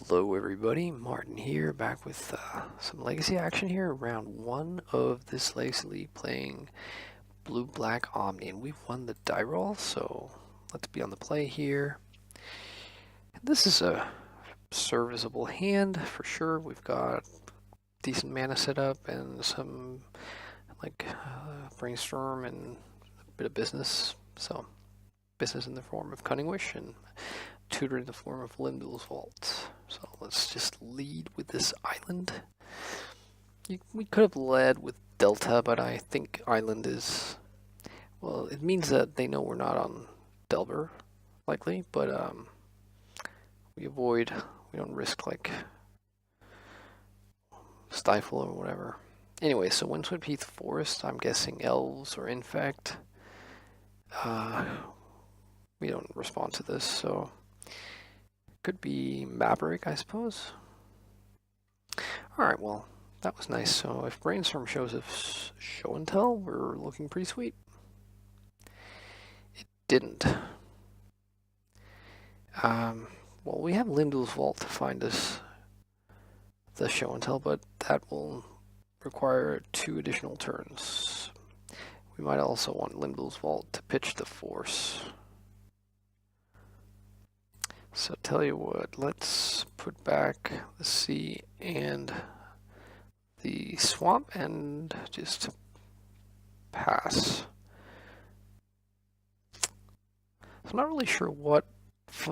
Hello everybody, Martin here, back with some Legacy action here, round 1 of this Legacy League, playing Blue-Black Omni, and we've won the die roll, so let's be on the play here. This is a serviceable hand for sure. We've got decent mana set up and some brainstorm and a bit of business, so business in the form of Cunning Wish and tutor in the form of Lindul's Vault. So let's just lead with this island. We could have led with Delta, but I think island is, well, it means that they know we're not on Delver, likely, but we don't risk like Stifle or whatever. Anyway, so Windswept Heath Forest, I'm guessing Elves or Infect. We don't respond to this, so could be Maverick, I suppose. Alright, well, that was nice. So if Brainstorm shows us Show and Tell, we're looking pretty sweet. It didn't. Well, we have Lindul's Vault to find us the Show and Tell, but that will require 2 additional turns. We might also want Lindul's Vault to pitch the Force. So tell you what, let's put back the sea and the swamp and just pass. I'm not really sure what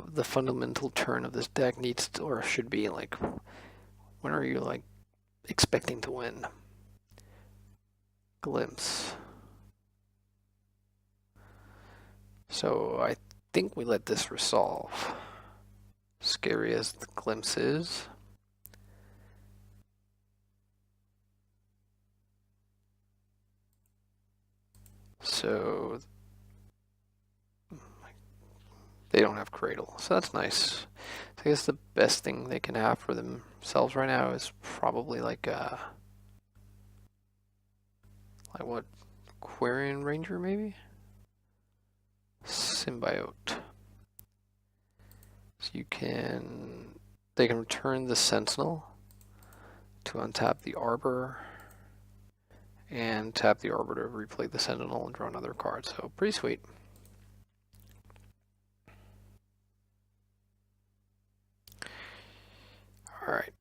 the fundamental turn of this deck needs to, or should be. Like, when are you like expecting to win? Glimpse. So I think we let this resolve. Scary as the glimpse is. So they don't have Cradle, so that's nice. So I guess the best thing they can have for themselves right now is probably like what, Quarian Ranger maybe? Symbiote. So they can return the Sentinel to untap the Arbor and tap the Arbor to replay the Sentinel and draw another card. So pretty sweet. Alright.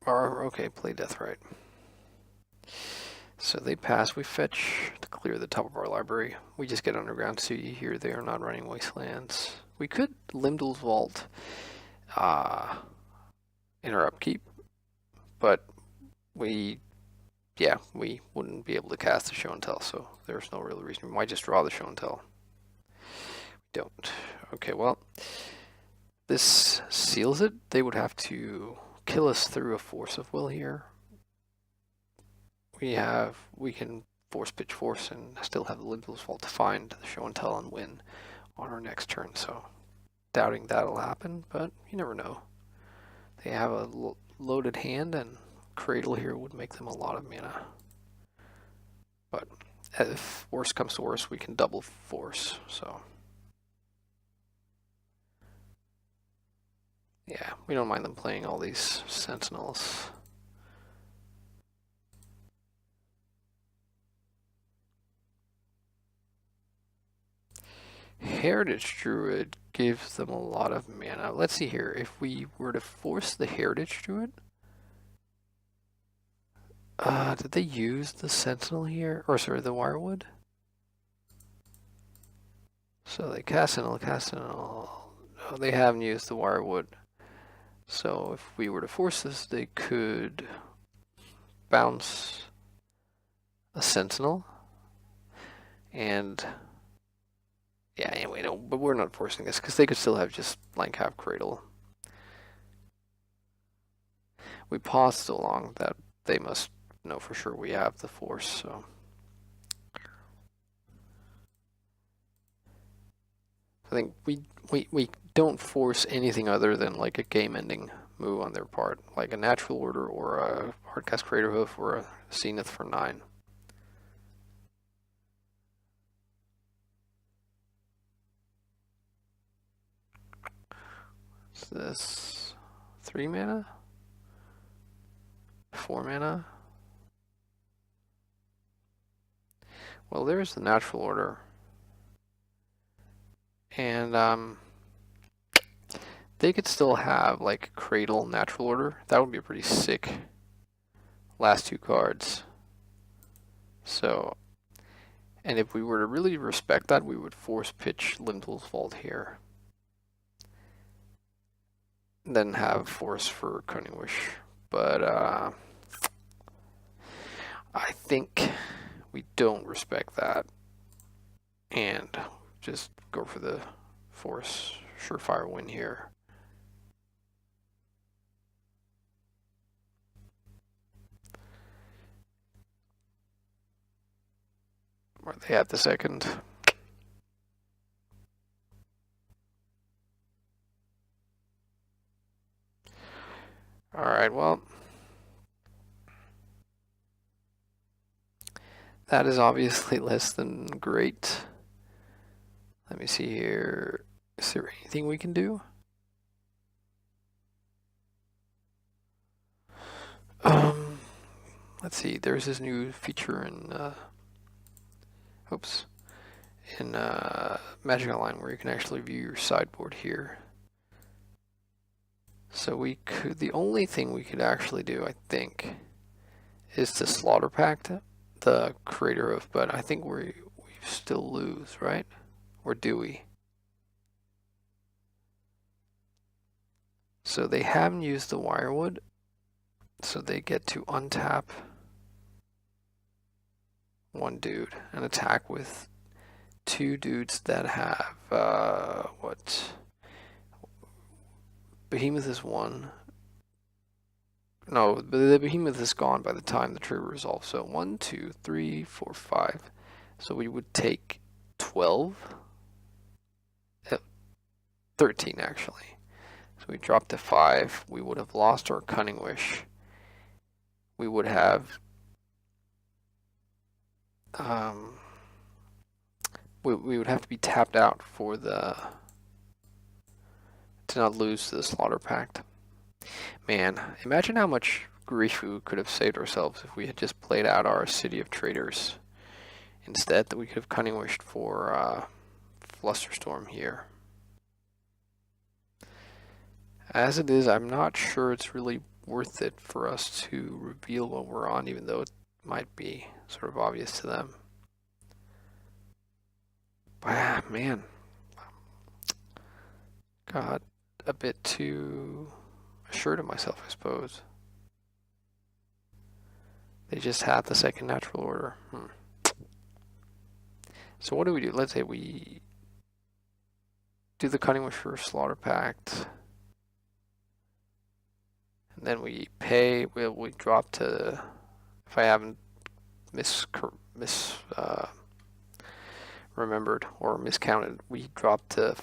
Okay, play Deathrite. So they pass, we fetch to clear the top of our library. We just get Underground Sea here. They are not running Wastelands. We could Lindul's Vault in our upkeep, but we wouldn't be able to cast the Show and Tell, so there's no real reason. We might just draw the Show and Tell. We don't. Okay, well, this seals it. They would have to kill us through a Force of Will here. We can pitch force and still have the Lindul's Vault to find the Show and Tell and win on our next turn, so doubting that'll happen, but you never know. They have a loaded hand, and Cradle here would make them a lot of mana. But if worse comes to worse, we can double force, so yeah, we don't mind them playing all these Sentinels. Heritage Druid gives them a lot of mana. Let's see here. If we were to force the Heritage Druid, did they use the Sentinel here? Or sorry, the Wirewood? So they cast Sentinel. Oh, they haven't used the Wirewood. So if we were to force this, they could bounce a Sentinel. And yeah, anyway, no, but we're not forcing this because they could still have just have Cradle. We paused so long that they must know for sure we have the Force, so. I think we don't force anything other than like a game-ending move on their part, like a Natural Order or a Hardcast Crater Hoof or a Zenith for 9. Is this 3 mana? 4 mana? Well, there's the natural order. And they could still have like Cradle natural order. That would be a pretty sick last 2 cards. So, and if we were to really respect that, we would force pitch Lindbl's Vault here. Then have force for Cunning Wish. But I think we don't respect that. And just go for the force surefire win here. Are they at the second? Alright, well, that is obviously less than great. Let me see here. Is there anything we can do? Let's see. There's this new feature in Magic Online where you can actually view your sideboard here. So we could. The only thing we could actually do, I think, is to Slaughter Pact the creator of. But I think we still lose, right? Or do we? So they haven't used the Wirewood, so they get to untap 1 dude and attack with 2 dudes that have what? Behemoth is 1. No, the Behemoth is gone by the time the trigger resolves. So 1, 2, 3, 4, 5. So we would take 12. 13 actually. So we dropped to 5. We would have lost our Cunning Wish. We would have we would have to be tapped out for the to not lose to the Slaughter Pact. Man, imagine how much grief we could have saved ourselves if we had just played out our City of Traitors instead. That we could have Cunning Wished for Flusterstorm here. As it is, I'm not sure it's really worth it for us to reveal what we're on, even though it might be sort of obvious to them. But man, got a bit too assured of myself, I suppose. They just had the second natural order. So what do we do? Let's say we do the Cunning Wish for Slaughter Pact. And then we pay, we drop to, if I haven't remembered or miscounted, we drop to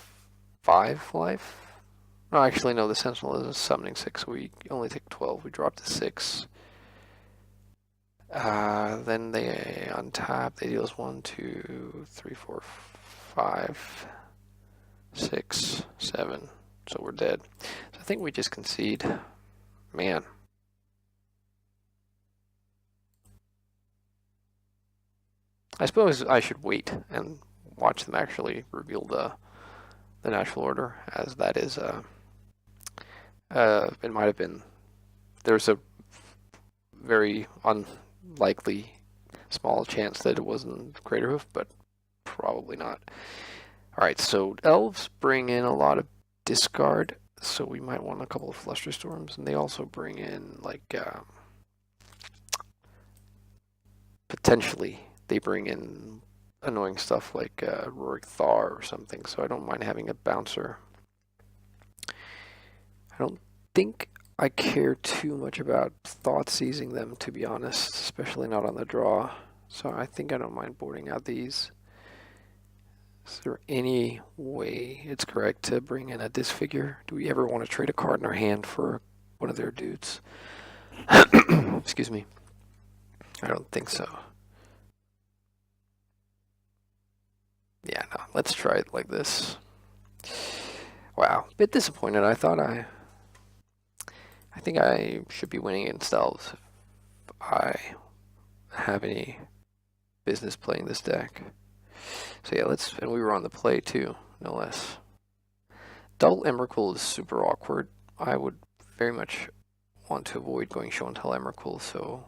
5 life. No, actually, no, the Sentinel is summoning 6, so we only take 12. We drop to 6. Then they untap. They deal us 1, 2, 3, 4, 5, 6, 7. So we're dead. So I think we just concede. Man. I suppose I should wait and watch them actually reveal the natural order, as that is it might have been, there's a very unlikely small chance that it wasn't Greater Hoof, but probably not. Alright, so Elves bring in a lot of discard, so we might want a couple of Flusterstorms, and they also bring in, like, potentially, they bring in annoying stuff like Rorik Thar or something, so I don't mind having a bouncer. I don't think I care too much about thought seizing them, to be honest, especially not on the draw, so I think I don't mind boarding out these. Is there any way it's correct to bring in a Disfigure? Do we ever want to trade a card in our hand for one of their dudes? Excuse me. I don't think so. Yeah, no, let's try it like this. Wow, bit disappointed. I think I should be winning against Elves if I have any business playing this deck. So yeah, and we were on the play too, no less. Double Emrakul is super awkward. I would very much want to avoid going show and tell Emrakul, so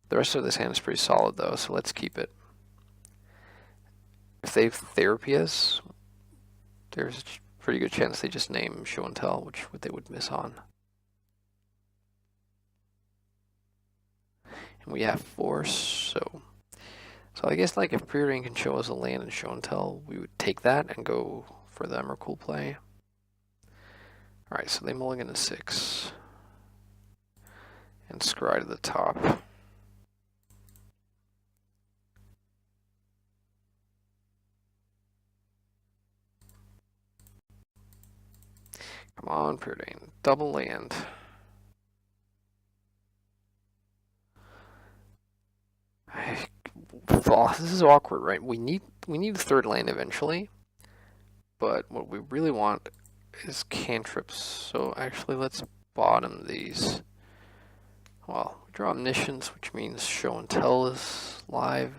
the rest of this hand is pretty solid though, so let's keep it. If they have Therapias, there's a pretty good chance they just name show and tell, which they would miss on. And we have Force, so I guess like if Preordain can show us a land and show and tell, we would take that and go for the Emrakul play. Alright, so they mulligan to 6. And scry to the top. Come on, Preordain. Double land. This is awkward, right? We need a third land eventually, but what we really want is cantrips. So actually, let's bottom these. Well, we draw Omniscience, which means show and tell is live.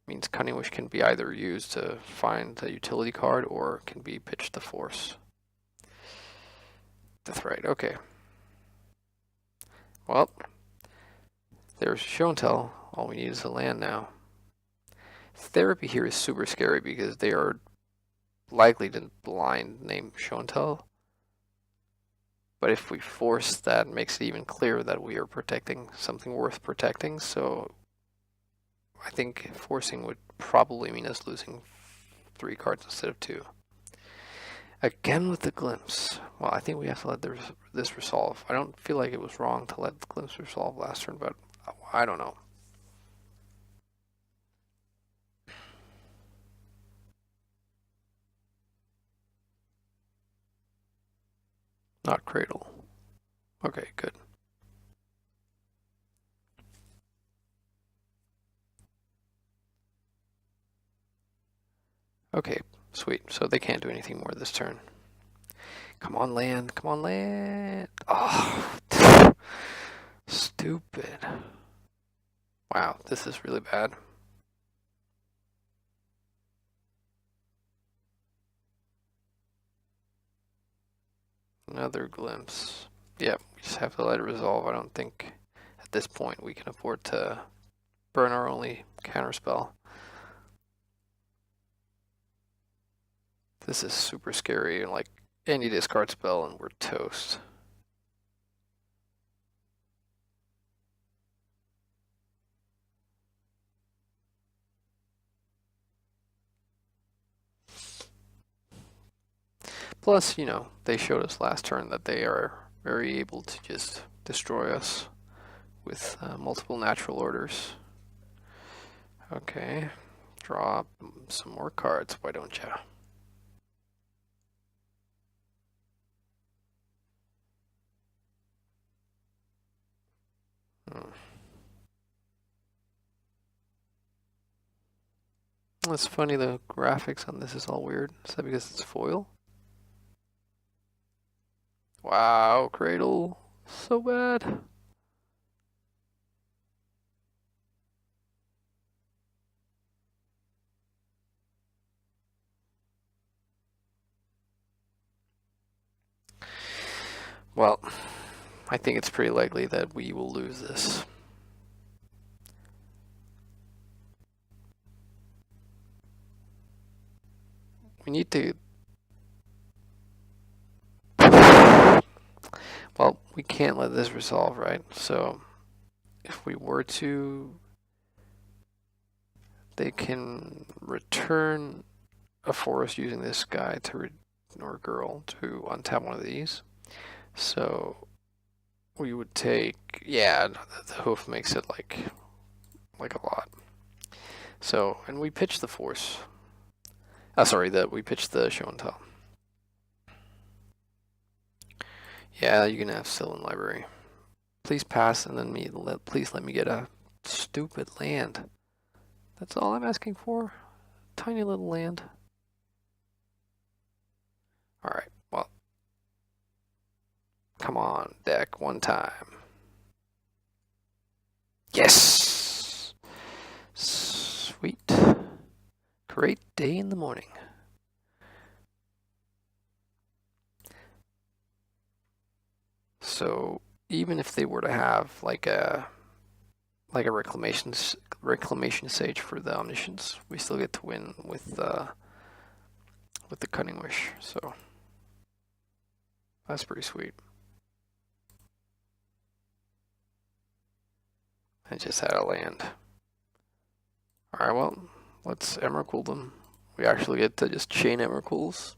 Means Cunning Wish can be either used to find a utility card or can be pitched to Force. That's right. Okay. Well, there's show and tell. All we need is a land now. Therapy here is super scary because they are likely to blind name show and tell. But if we force that, it makes it even clearer that we are protecting something worth protecting. So I think forcing would probably mean us losing 3 cards instead of 2. Again with the glimpse. Well, I think we have to let this resolve. I don't feel like it was wrong to let the glimpse resolve last turn, but I don't know. Not Cradle. Okay, good. Okay, sweet. So they can't do anything more this turn. Come on, land. Come on, land. Oh, stupid. Wow, this is really bad. Another glimpse. Yep, we just have to let it resolve. I don't think at this point we can afford to burn our only counterspell. This is super scary, and like any discard spell and we're toast. Plus, you know, they showed us last turn that they are very able to just destroy us with multiple natural orders. Okay, draw some more cards, why don't you? It's funny, the graphics on this is all weird. Is that because it's foil? Wow, Cradle. So bad. Well, I think it's pretty likely that we will lose this. We need to... Well, we can't let this resolve, right? So, if we were to... They can return a forest using this guy to or girl to untap one of these. So we would take, yeah, the hoof makes it like a lot. So, and we pitch the force. Sorry, we pitched the show and tell. Yeah, you can have Sylvan Library. Please pass, and then please let me get a stupid land. That's all I'm asking for. tiny little land. Alright, well. Come on, deck, one time. Yes! Sweet. Great day in the morning. So even if they were to have like a reclamation sage for the omniscience, we still get to win with the cunning wish. So that's pretty sweet. I just had a land. All right, well, let's Emrakul them. We actually get to just chain Emrakuls.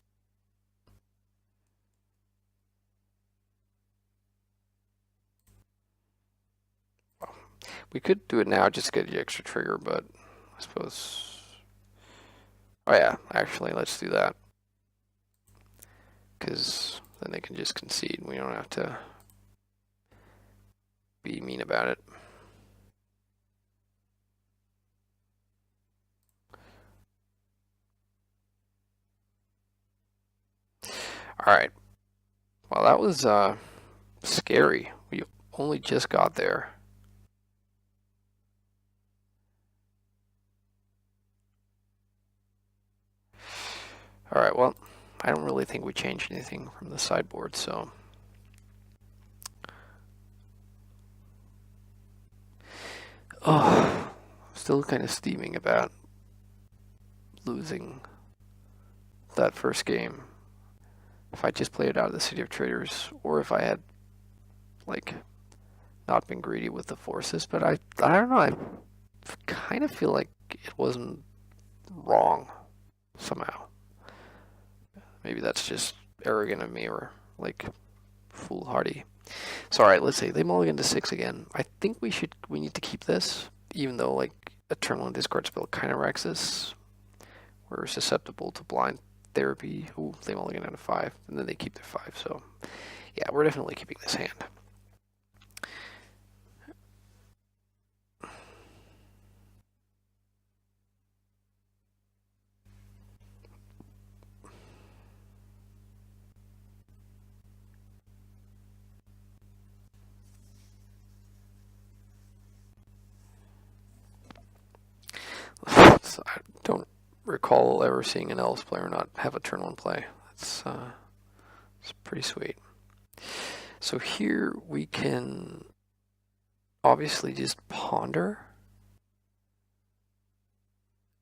We could do it now just to get the extra trigger, but I suppose... Oh yeah, actually, let's do that. Because then they can just concede. We don't have to be mean about it. Alright. Well, that was scary. We only just got there. Alright, well, I don't really think we changed anything from the sideboard, so... Oh, still kind of steaming about losing that first game. If I just played it out of the City of Traders, or if I had, like, not been greedy with the forces, but I don't know, I kind of feel like it wasn't wrong somehow. Maybe that's just arrogant of me, or like foolhardy. So alright, let's say they mulligan to 6 again. I think we need to keep this, even though like a turn 1 discard spell kind of wrecks us. We're susceptible to blind therapy. Ooh, they mulligan down to 5, and then they keep their 5. So yeah, we're definitely keeping this hand. So I don't recall ever seeing an Elves player not have a turn 1 play. It's pretty sweet. So here we can obviously just ponder.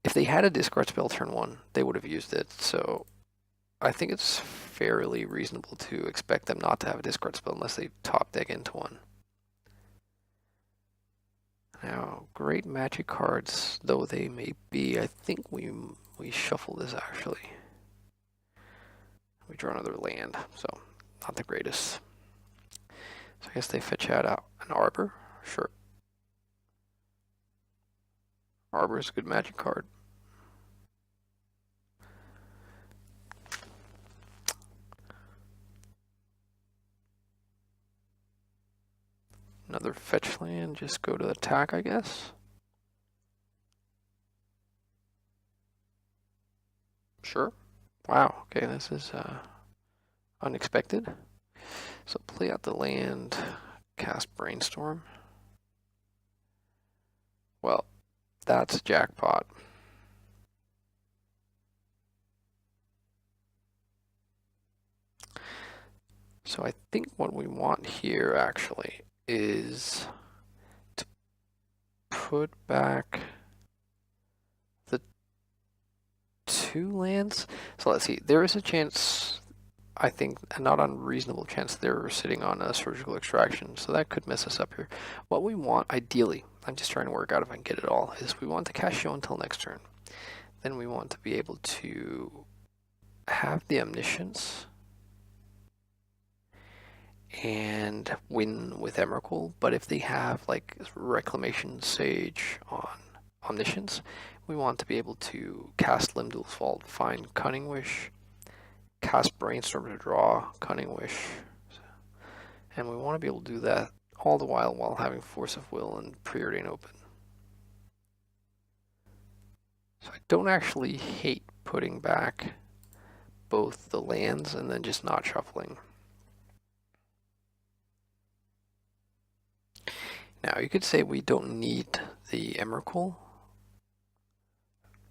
If they had a discard spell turn 1, they would have used it. So I think it's fairly reasonable to expect them not to have a discard spell unless they top deck into one. Now, great magic cards though they may be, I think we shuffle this actually. We draw another land, so not the greatest. So I guess they fetch out an Arbor, sure. Arbor is a good magic card. Another fetch land, just go to attack, I guess. Sure. Wow, okay, this is unexpected. So play out the land, cast Brainstorm. Well, that's jackpot. So I think what we want here actually is to put back the 2 lands. So let's see, there is a chance, I think a not unreasonable chance they're sitting on a surgical extraction, so that could mess us up here. What we want, ideally, I'm just trying to work out if I can get it all, is we want to cast show until next turn. Then we want to be able to have the omniscience and win with Emrakul, but if they have like Reclamation Sage on Omniscience, we want to be able to cast Limdul's Vault, find Cunning Wish, cast Brainstorm to draw Cunning Wish, and we want to be able to do that all the while having Force of Will and Preordain open. So I don't actually hate putting back both the lands and then just not shuffling. Now you could say we don't need the Emrakul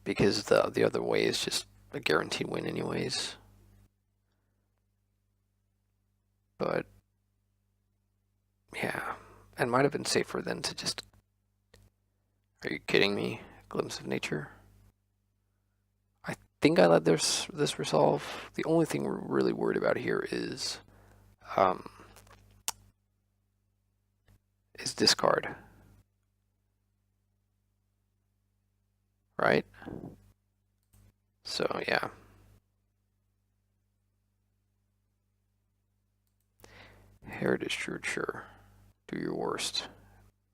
because the other way is just a guaranteed win anyways. But yeah, it might have been safer than to just. Are you kidding me? Glimpse of Nature. I think I let this resolve. The only thing we're really worried about here is discard, right? So yeah. Heritage Druid, sure. Do your worst.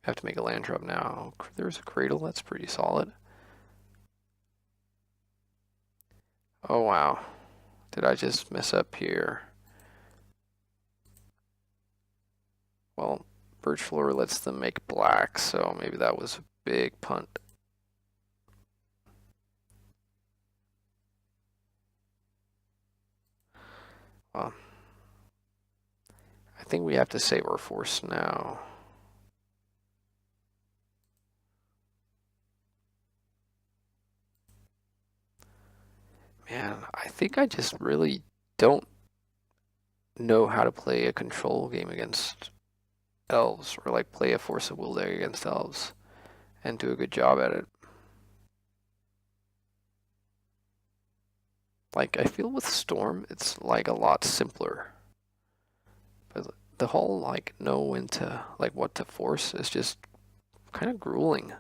Have to make a land drop now. There's a Cradle, that's pretty solid. Oh wow. Did I just mess up here? Well, Birch Floor lets them make black, so maybe that was a big punt. Well, I think we have to save our force now. Man, I think I just really don't know how to play a control game against elves, or like play a Force of Will deck against elves and do a good job at it. Like, I feel with Storm, it's like a lot simpler. But the whole like know when to, like what to force is just kind of grueling.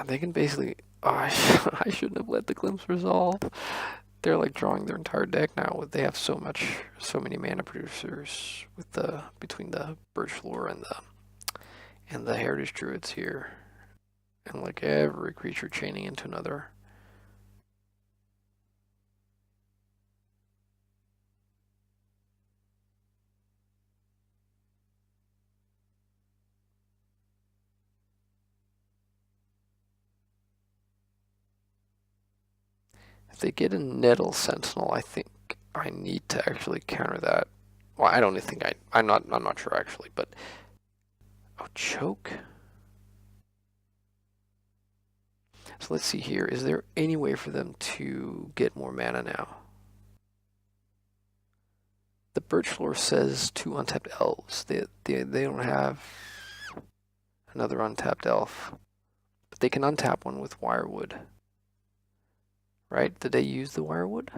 They can basically. Oh, I shouldn't have let the Glimpse resolve. They're like drawing their entire deck now. They have so many mana producers with the between the Birch Floor and the Heritage Druids here, and like every creature chaining into another. If they get a Nettle Sentinel, I think I need to actually counter that. Well, I don't think I'm not sure actually, but oh, choke. So let's see here. Is there any way for them to get more mana now? The Birch Floor says 2 untapped elves. They don't have another untapped elf, but they can untap one with Wirewood. Right? Did they use the Wirewood?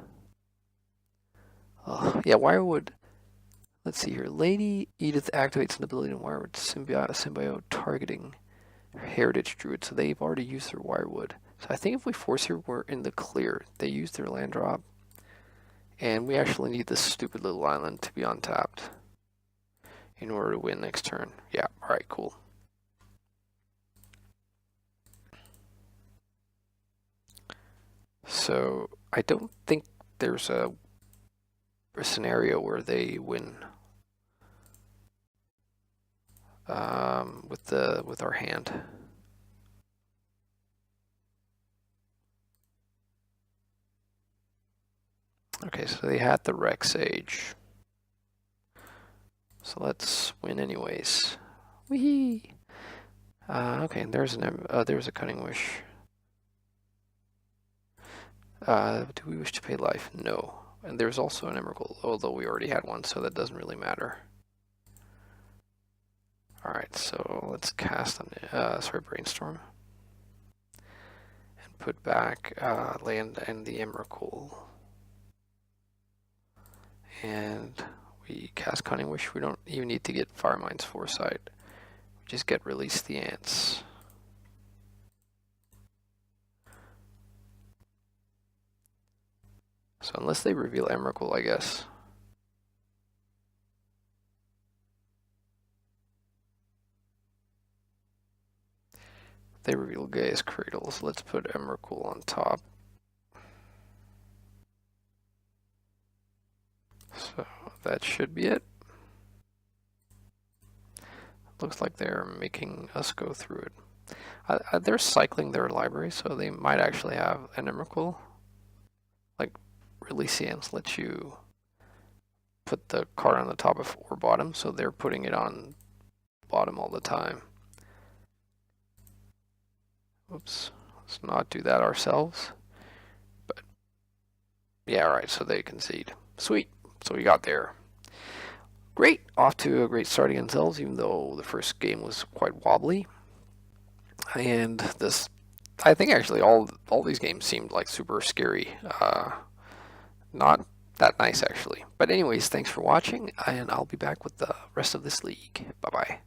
Oh, yeah, Wirewood. Let's see here. Lady Edith activates an ability in Wirewood symbiote targeting Heritage Druid, so they've already used their Wirewood. So I think if we force here, we're in the clear. They used their land drop, and we actually need this stupid little island to be untapped in order to win next turn. Yeah, alright, cool. So I don't think there's a scenario where they win with our hand. Okay, so they had the Rex Age. So let's win anyways. Whee! Okay, there's a Cunning Wish. Do we wish to pay life? No. And there's also an Emrakul, although we already had one, so that doesn't really matter. Alright, so let's cast on Brainstorm. And put back land and the Emrakul. And we cast Cunning Wish. We don't even need to get Firemind's Foresight. We just get Release the Ants. So unless they reveal Emrakul, I guess. They reveal Gaia's Cradles. Let's put Emrakul on top. So that should be it. Looks like they're making us go through it. They're cycling their library, so they might actually have an Emrakul. Like, Releasians lets you put the card on the top or bottom, so they're putting it on bottom all the time. Oops, let's not do that ourselves. But yeah, right, so they concede. Sweet, so we got there. Great, off to a great start against Elves, even though the first game was quite wobbly. And this, I think actually all these games seemed like super scary. Not that nice actually. But anyways, thanks for watching, and I'll be back with the rest of this league. Bye bye.